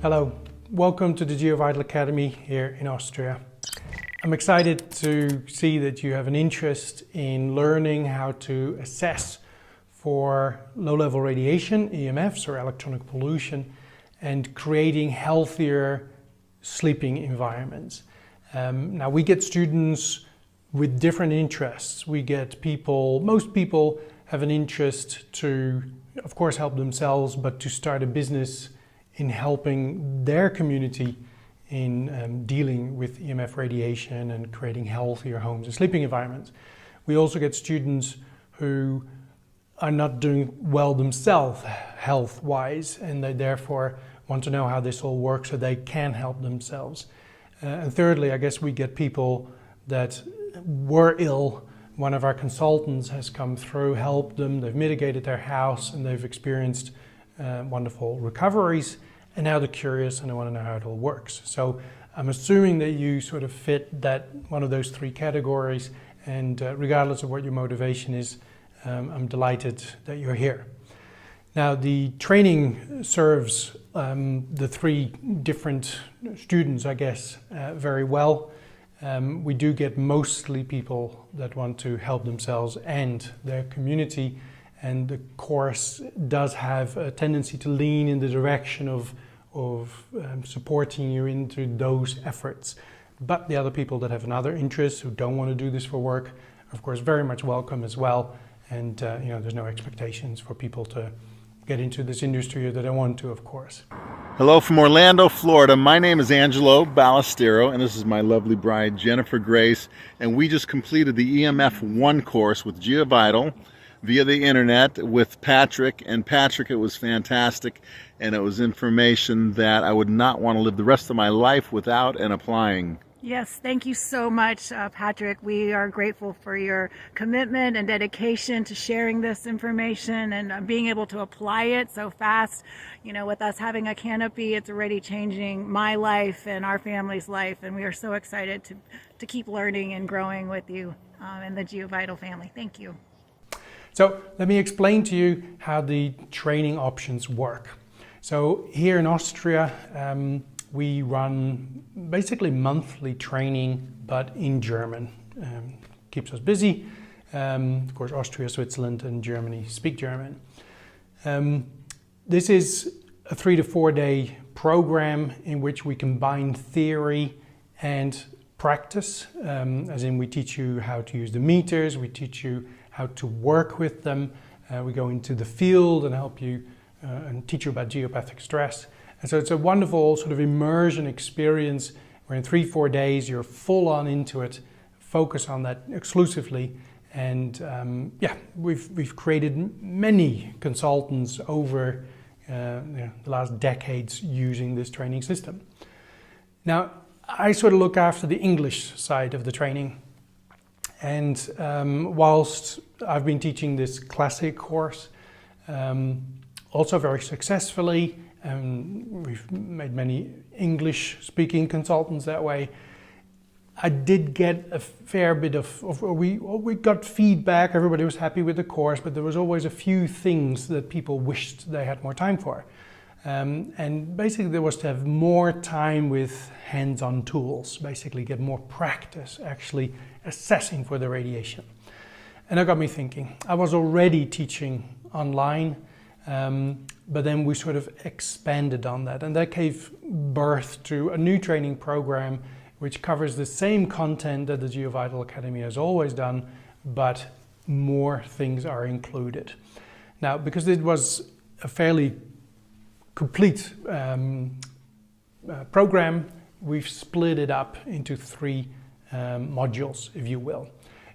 Hello, welcome to the GEOVITAL Academy here in Austria. I'm excited to see that you have an interest in learning how to assess for low-level radiation, EMFs or electronic pollution, and creating healthier sleeping environments. Now we get students with different interests. We get most people have an interest to, of course, help themselves, but to start a business in helping their community in dealing with EMF radiation and creating healthier homes and sleeping environments. We also get students who are not doing well themselves health-wise, and they therefore want to know how this all works so they can help themselves. And thirdly, I guess we get people that were ill. One of our consultants has come through, helped them, they've mitigated their house, and they've experienced wonderful recoveries, and now they're curious and they want to know how it all works. So I'm assuming that you sort of fit one of those three categories, and regardless of what your motivation is, I'm delighted that you're here. Now the training serves the three different students, I guess, very well. We do get mostly people that want to help themselves and their community, and the course does have a tendency to lean in the direction of supporting you into those efforts. But the other people that have another interest, who don't want to do this for work, are of course very much welcome as well. And there's no expectations for people to get into this industry or that I want to, of course. Hello from Orlando, Florida. My name is Angelo Ballestero, and this is my lovely bride, Jennifer Grace. And we just completed the EMF1 course with GeoVital via the internet with Patrick. And Patrick, it was fantastic, and it was information that I would not want to live the rest of my life without and applying. Yes, thank you so much, Patrick. We are grateful for your commitment and dedication to sharing this information and being able to apply it so fast. You know, with us having a canopy, it's already changing my life and our family's life, and we are so excited to keep learning and growing with you and the GeoVital family. Thank you. So let me explain to you how the training options work. So here in Austria, we run basically monthly training, but in German. Keeps us busy. Of course, Austria, Switzerland, and Germany speak German. This is a 3 to 4 day program in which we combine theory and practice, as in we teach you how to use the meters, we teach you how to work with them, we go into the field and help you and teach you about geopathic stress. And so it's a wonderful sort of immersion experience where in 3-4 days you're full on into it, focus on that exclusively. And we've created many consultants over the last decades using this training system. Now, I sort of look after the English side of the training. And whilst I've been teaching this classic course, also very successfully, we've made many English-speaking consultants that way. I did get a fair bit we got feedback, everybody was happy with the course, but there was always a few things that people wished they had more time for. And basically there was to have more time with hands-on tools, basically get more practice actually assessing for the radiation. And that got me thinking. I was already teaching online, but then we sort of expanded on that, and that gave birth to a new training program which covers the same content that the GeoVital Academy has always done, but more things are included. Now, because it was a fairly complete program, we've split it up into 3 modules, if you will.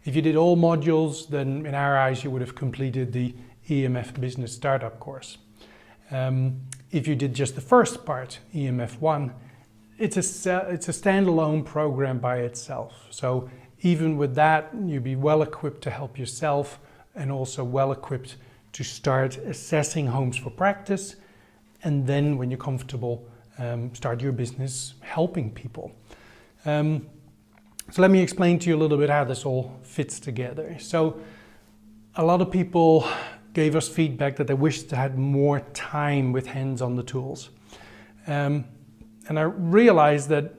If you did all modules, then in our eyes you would have completed the EMF Business Startup course. If you did just the first part, EMF1, it's a standalone program by itself. So even with that, you'd be well equipped to help yourself and also well equipped to start assessing homes for practice. And then when you're comfortable, start your business helping people. So let me explain to you a little bit how this all fits together. So a lot of people gave us feedback that they wished they had more time with hands on the tools. And I realized that,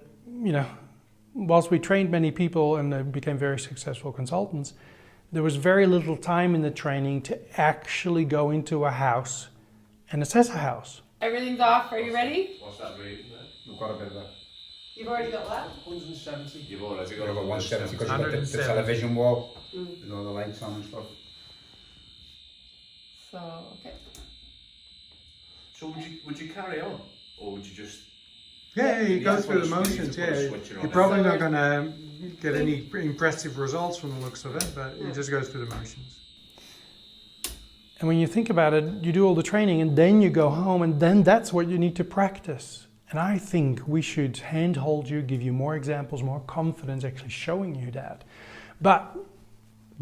whilst we trained many people and they became very successful consultants, there was very little time in the training to actually go into a house and assess a house. Everything's off. Are you ready? What's that reading there? We've got a bit of a... You've already got what? 170. You've already We've got got 170 because you've got the 170. television wall with all the lights on and stuff. So, okay. So would you carry on, or would you just? Yeah, you go Yeah, through the well, it's- motions, you just put a yeah. switch on You're it. probably not going to get any impressive results from the looks of it, but you just go through the motions. And when you think about it, you do all the training and then you go home and then that's what you need to practice. And I think we should handhold you, give you more examples, more confidence actually showing you that. But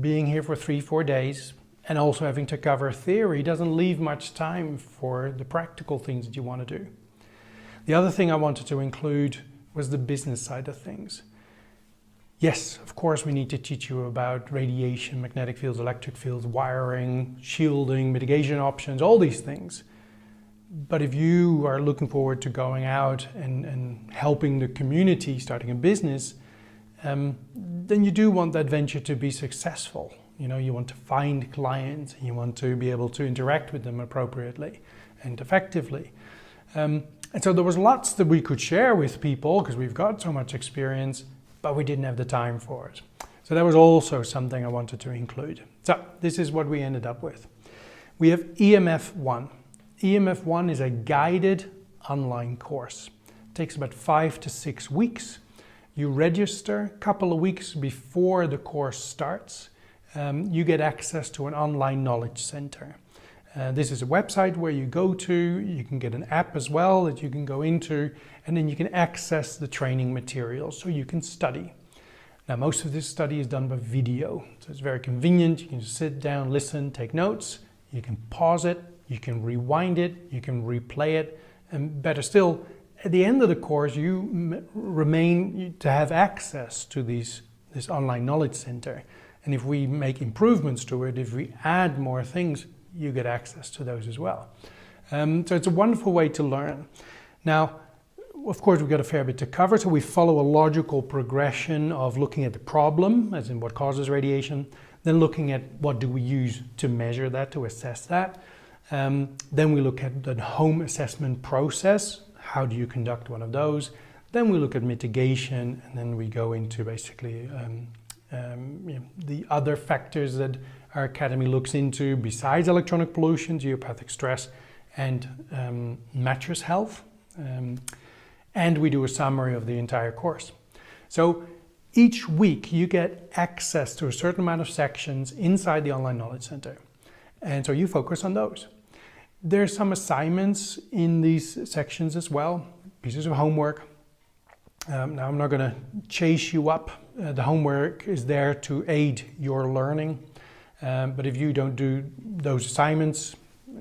being here for 3-4 days and also having to cover theory doesn't leave much time for the practical things that you want to do. The other thing I wanted to include was the business side of things. Yes, of course, we need to teach you about radiation, magnetic fields, electric fields, wiring, shielding, mitigation options, all these things. But if you are looking forward to going out and helping the community, starting a business, then you do want that venture to be successful. You want to find clients, and you want to be able to interact with them appropriately and effectively. And so there was lots that we could share with people because we've got so much experience, but we didn't have the time for it. So that was also something I wanted to include. So this is what we ended up with. We have EMF1. EMF1 is a guided online course. It takes about 5 to 6 weeks. You register a couple of weeks before the course starts. You get access to an online knowledge center. This is a website where you go to, you can get an app as well that you can go into, and then you can access the training materials so you can study. Now, most of this study is done by video, so it's very convenient. You can just sit down, listen, take notes. You can pause it, you can rewind it, you can replay it, and better still, at the end of the course, you remain to have access to this online knowledge center. And if we make improvements to it, if we add more things, you get access to those as well. So it's a wonderful way to learn. Now, of course, we've got a fair bit to cover, so we follow a logical progression of looking at the problem, as in what causes radiation, then looking at what do we use to measure that, to assess that. Then we look at the home assessment process. How do you conduct one of those? Then we look at mitigation, and then we go into basically the other factors that our academy looks into besides electronic pollution, geopathic stress, and mattress health. And we do a summary of the entire course. So each week you get access to a certain amount of sections inside the Online Knowledge Center. And so you focus on those. There's some assignments in these sections as well, pieces of homework. Now I'm not going to chase you up. The homework is there to aid your learning. But if you don't do those assignments,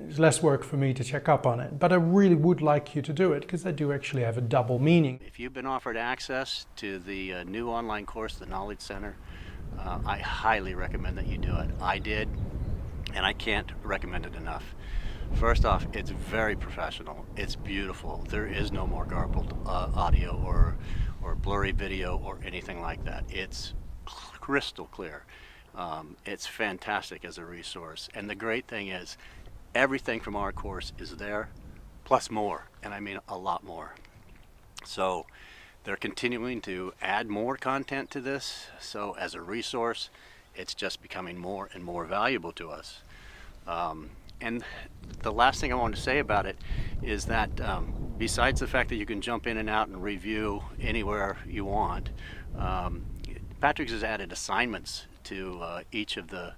it's less work for me to check up on it. But I really would like you to do it because they do actually have a double meaning. If you've been offered access to the new online course, the Knowledge Center, I highly recommend that you do it. I did, and I can't recommend it enough. First off, it's very professional. It's beautiful. There is no more garbled audio or blurry video or anything like that. It's crystal clear. It's fantastic as a resource. And the great thing is, everything from our course is there, plus more, and I mean a lot more. So they're continuing to add more content to this, so as a resource, it's just becoming more and more valuable to us. And the last thing I want to say about it is that besides the fact that you can jump in and out and review anywhere you want, Patrick has added assignments to each of the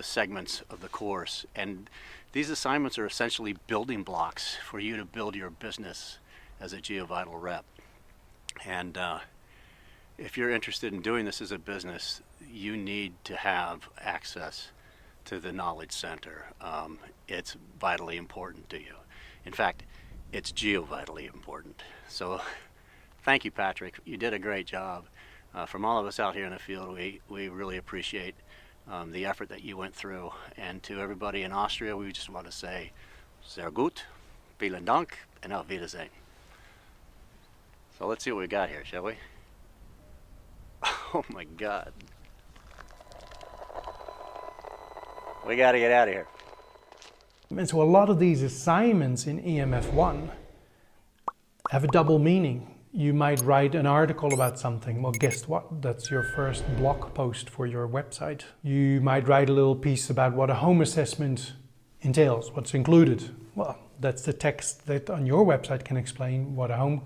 segments of the course, and these assignments are essentially building blocks for you to build your business as a GeoVital rep. And if you're interested in doing this as a business, you need to have access to the Knowledge Center. It's vitally important to you. In fact, it's GeoVitally important. So thank you, Patrick. You did a great job. From all of us out here in the field, we really appreciate the effort that you went through. And to everybody in Austria, we just want to say, sehr gut, vielen Dank, and auf Wiedersehen. So let's see what we got here, shall we? Oh my God. We got to get out of here. And so a lot of these assignments in EMF1 have a double meaning. You might write an article about something. Well, guess what? That's your first blog post for your website. You might write a little piece about what a home assessment entails, what's included. Well, that's the text that on your website can explain what a home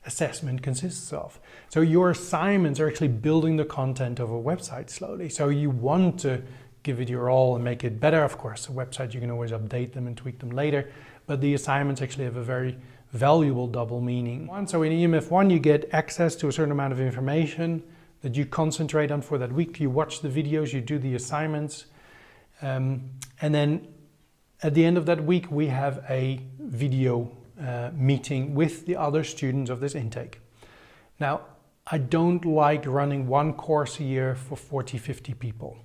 assessment consists of. So your assignments are actually building the content of a website slowly. So you want to give it your all and make it better. Of course, a website, you can always update them and tweak them later, but the assignments actually have a very valuable double meaning. So in EMF1, you get access to a certain amount of information that you concentrate on for that week. You watch the videos, you do the assignments, and then at the end of that week, we have a video meeting with the other students of this intake. Now, I don't like running one course a year for 40, 50 people.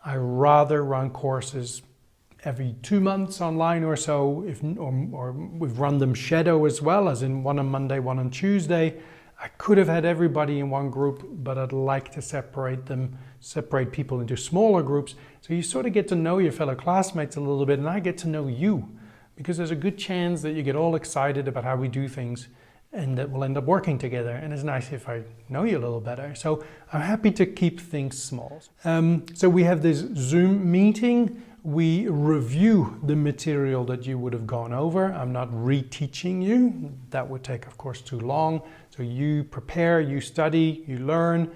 I rather run courses every 2 months online or so, or we've run them shadow as well, as in one on Monday, one on Tuesday. I could have had everybody in one group, but I'd like to separate people into smaller groups, so you sort of get to know your fellow classmates a little bit, and I get to know you, because there's a good chance that you get all excited about how we do things and that we'll end up working together, and it's nice if I know you a little better. So I'm happy to keep things small. So we have this Zoom meeting. We review the material that you would have gone over. I'm not reteaching you. That would take, of course, too long. So you prepare, you study, you learn,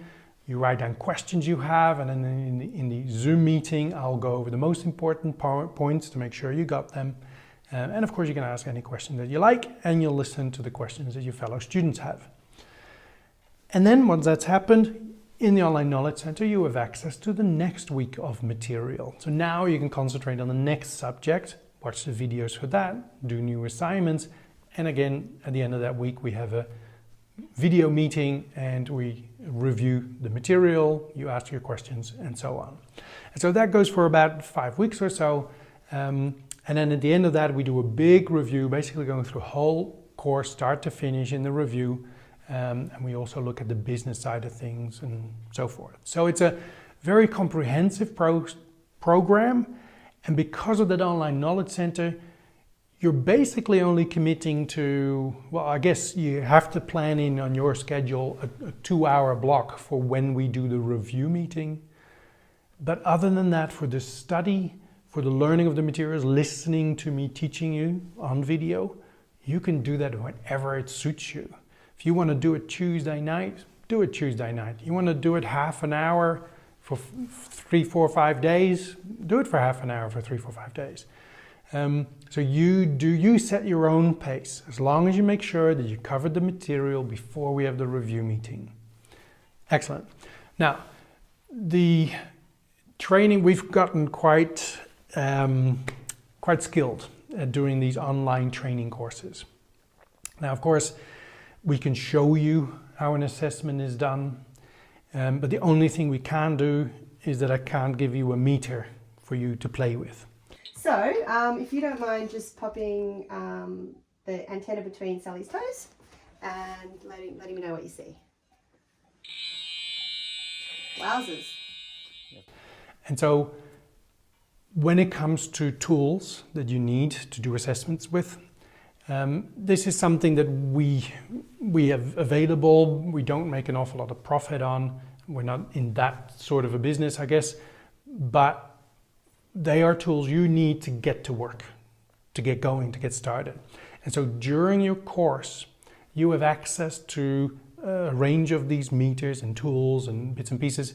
you write down questions you have, and then in the Zoom meeting, I'll go over the most important points to make sure you got them. And of course, you can ask any question that you like, and you'll listen to the questions that your fellow students have. And then once that's happened, in the Online Knowledge Center, you have access to the next week of material. So now you can concentrate on the next subject, watch the videos for that, do new assignments, and again, at the end of that week, we have a video meeting and we review the material, you ask your questions, and so on. And so that goes for about 5 weeks or so. And then at the end of that, we do a big review, basically going through a whole course, start to finish in the review. And we also look at the business side of things and so forth. So it's a very comprehensive program. And because of that Online Knowledge Center, you're basically only committing to, well, I guess you have to plan in on your schedule a 2-hour block for when we do the review meeting. But other than that, for the study, for the learning of the materials, listening to me teaching you on video, you can do that whenever it suits you. If you want to do it Tuesday night, do it Tuesday night. You want to do it half an hour for 3, 4, 5 days, do it for half an hour for 3, 4, 5 days. So you set your own pace, as long as you make sure that you covered the material before we have the review meeting. Excellent. Now, the training, we've gotten quite skilled at doing these online training courses. Now, of course, we can show you how an assessment is done, but the only thing we can do is that I can't give you a meter for you to play with. So, if you don't mind just popping the antenna between Sally's toes and letting me know what you see. Wowzers. And so, when it comes to tools that you need to do assessments with, this is something that we have available. We don't make an awful lot of profit on. We're not in that sort of a business, I guess, but they are tools you need to get to work, to get going, to get started. And so during your course, you have access to a range of these meters and tools and bits and pieces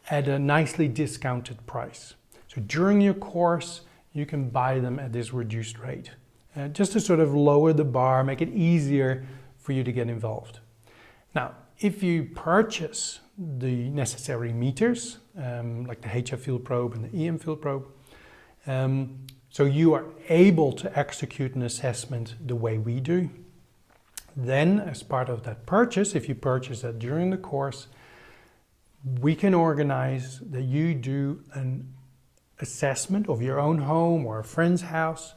at a nicely discounted price. So during your course, you can buy them at this reduced rate, just to sort of lower the bar, make it easier for you to get involved. Now, if you purchase the necessary meters, like the HF field probe and the EM field probe, so you are able to execute an assessment the way we do, then as part of that purchase, if you purchase that during the course, we can organize that you do an assessment of your own home or a friend's house,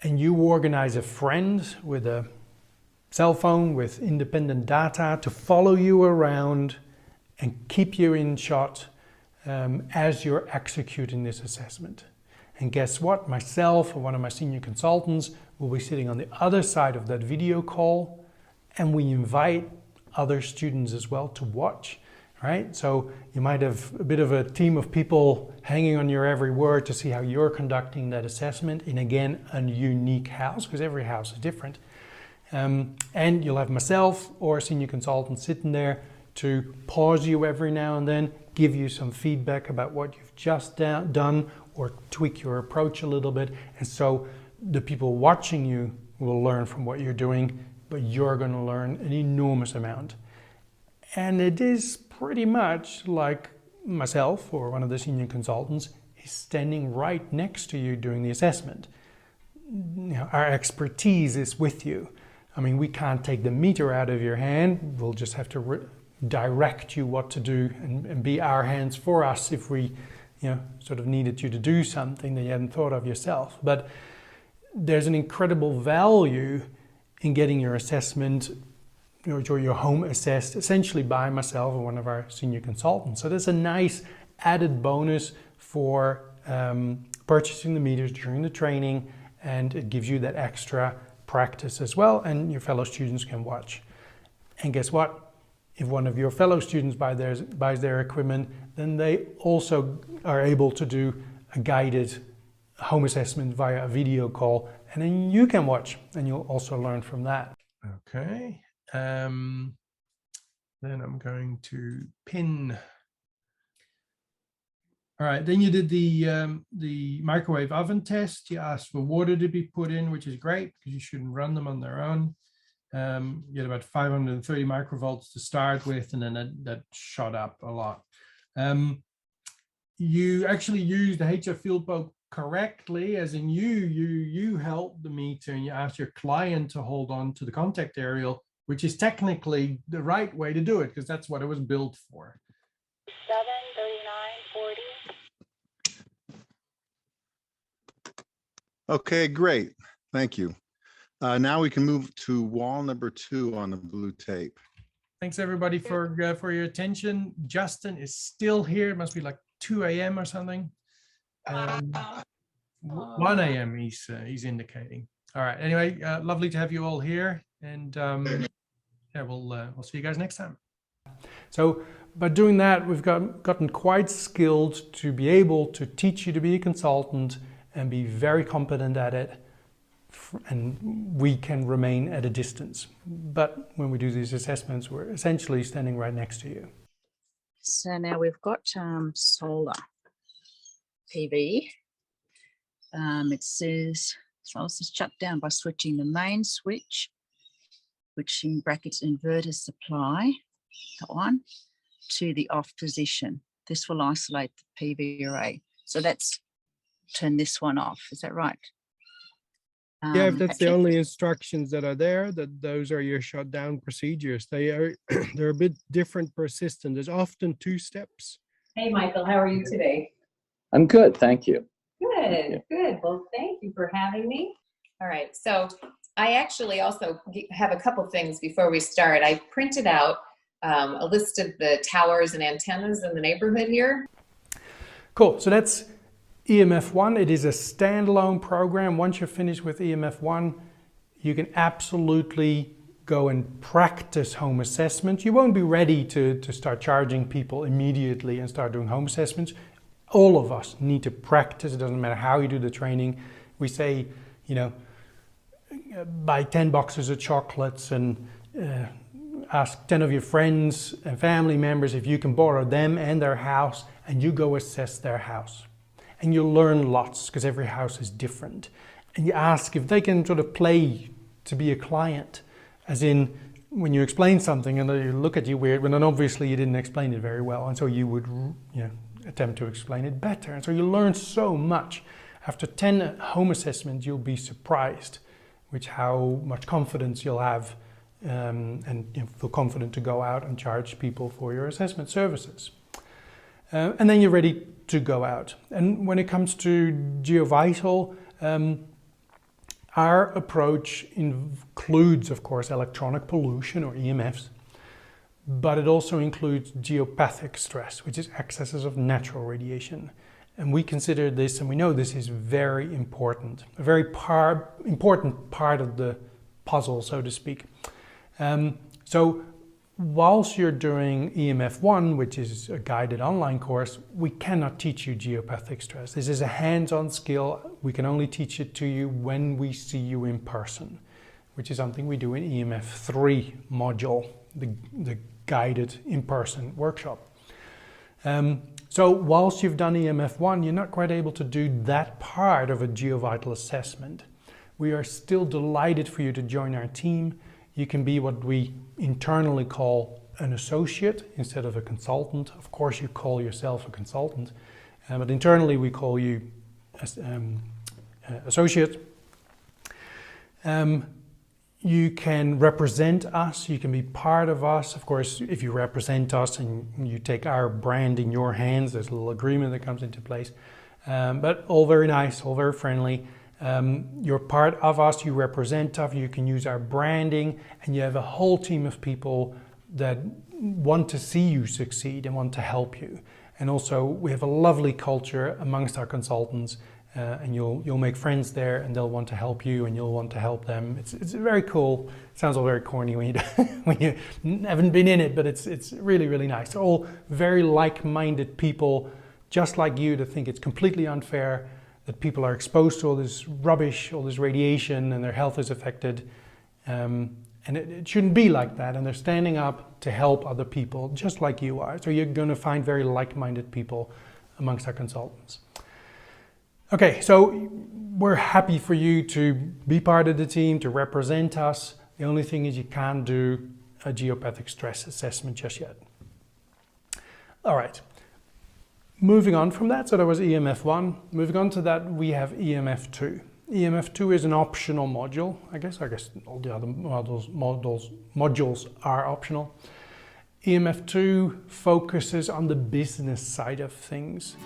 and you organize a friend with a cell phone with independent data to follow you around and keep you in shot as you're executing this assessment. And guess what? Myself or one of my senior consultants will be sitting on the other side of that video call, and we invite other students as well to watch, right? So you might have a bit of a team of people hanging on your every word to see how you're conducting that assessment in, again, a unique house, because every house is different. And you'll have myself or a senior consultant sitting there to pause you every now and then, give you some feedback about what you've just done, or tweak your approach a little bit. And so the people watching you will learn from what you're doing, but you're going to learn an enormous amount. And it is pretty much like myself or one of the senior consultants is standing right next to you doing the assessment. You know, our expertise is with you. I mean, we can't take the meter out of your hand. We'll just have to direct you what to do and be our hands for us if we, you know, sort of needed you to do something that you hadn't thought of yourself. But there's an incredible value in getting your assessment, or your home assessed, essentially by myself or one of our senior consultants. So there's a nice added bonus for purchasing the meters during the training, and it gives you that extra practice as well, and your fellow students can watch. And guess what? If one of your fellow students buys their equipment, then they also are able to do a guided home assessment via a video call, and then you can watch and you'll also learn from that. Okay, then I'm going to pin. All right, then you did the microwave oven test. You asked for water to be put in, which is great because you shouldn't run them on their own. You had about 530 microvolts to start with, and then that shot up a lot. You actually used the HF field poke correctly, as in you held the meter and you asked your client to hold on to the contact aerial, which is technically the right way to do it because that's what it was built for. 73940. Okay, great. Thank you. Now we can move to wall number 2 on the blue tape. Thanks everybody for your attention. Justin is still here. It must be like 2 a.m. or something. 1 a.m. he's indicating. All right. Anyway, lovely to have you all here, and yeah, we'll see you guys next time. So by doing that, we've gotten quite skilled to be able to teach you to be a consultant and be very competent at it. And we can remain at a distance. But when we do these assessments, we're essentially standing right next to you. So now we've got solar PV. It says solar is shut down by switching the main switch, which in brackets inverter supply, that one, to the off position. This will isolate the PV array. So that's turn this one off. Is that right? Yeah, if that's the only instructions that are there, those are your shutdown procedures. They're a bit different per system. There's often 2 steps. Hey, Michael, how are you today? I'm good, thank you. Good, good. Well, thank you for having me. All right, so I actually also have a couple things before we start. I printed out a list of the towers and antennas in the neighborhood here. Cool, so that's EMF1. It is a standalone program. Once you're finished with EMF1, you can absolutely go and practice home assessments. You won't be ready to start charging people immediately and start doing home assessments. All of us need to practice. It doesn't matter how you do the training. We say, you know, buy 10 boxes of chocolates and ask 10 of your friends and family members if you can borrow them and their house, and you go assess their house. And you'll learn lots because every house is different. And you ask if they can sort of play to be a client, as in when you explain something and they look at you weird, but then obviously you didn't explain it very well, and so you would, you know, attempt to explain it better. And so you learn so much. After 10 home assessments, you'll be surprised with how much confidence you'll have, and you feel confident to go out and charge people for your assessment services. And then you're ready to go out. And when it comes to GeoVital, Our approach includes, of course, electronic pollution or EMFs, but it also includes geopathic stress, which is excesses of natural radiation. And we consider this, and we know this is very important, a very important part of the puzzle, so to speak. So whilst you're doing EMF1, which is a guided online course, we cannot teach you geopathic stress. This is a hands-on skill. We can only teach it to you when we see you in person, which is something we do in EMF3 module, the guided in-person workshop. So whilst you've done EMF1, you're not quite able to do that part of a GeoVital assessment. We are still delighted for you to join our team. You can be what we internally call an associate instead of a consultant. Of course, you call yourself a consultant, but internally we call you associate. You can represent us, you can be part of us. Of course, if you represent us and you take our brand in your hands, there's a little agreement that comes into place. But all very nice, all very friendly. You're part of us, you represent us, you can use our branding, and you have a whole team of people that want to see you succeed and want to help you. And also, we have a lovely culture amongst our consultants. And you'll make friends there, and they'll want to help you, and you'll want to help them. It's very cool. It sounds all very corny when you haven't been in it, but it's really, really nice. They're all very like-minded people, just like you, that think it's completely unfair that people are exposed to all this rubbish, all this radiation, and their health is affected. And it shouldn't be like that. And they're standing up to help other people, just like you are. So you're going to find very like-minded people amongst our consultants. Okay, so we're happy for you to be part of the team, to represent us. The only thing is you can't do a geopathic stress assessment just yet. All right, moving on from that, so that was EMF1. Moving on to that, we have EMF2. EMF2 is an optional module. I guess all the other modules are optional. EMF2 focuses on the business side of things.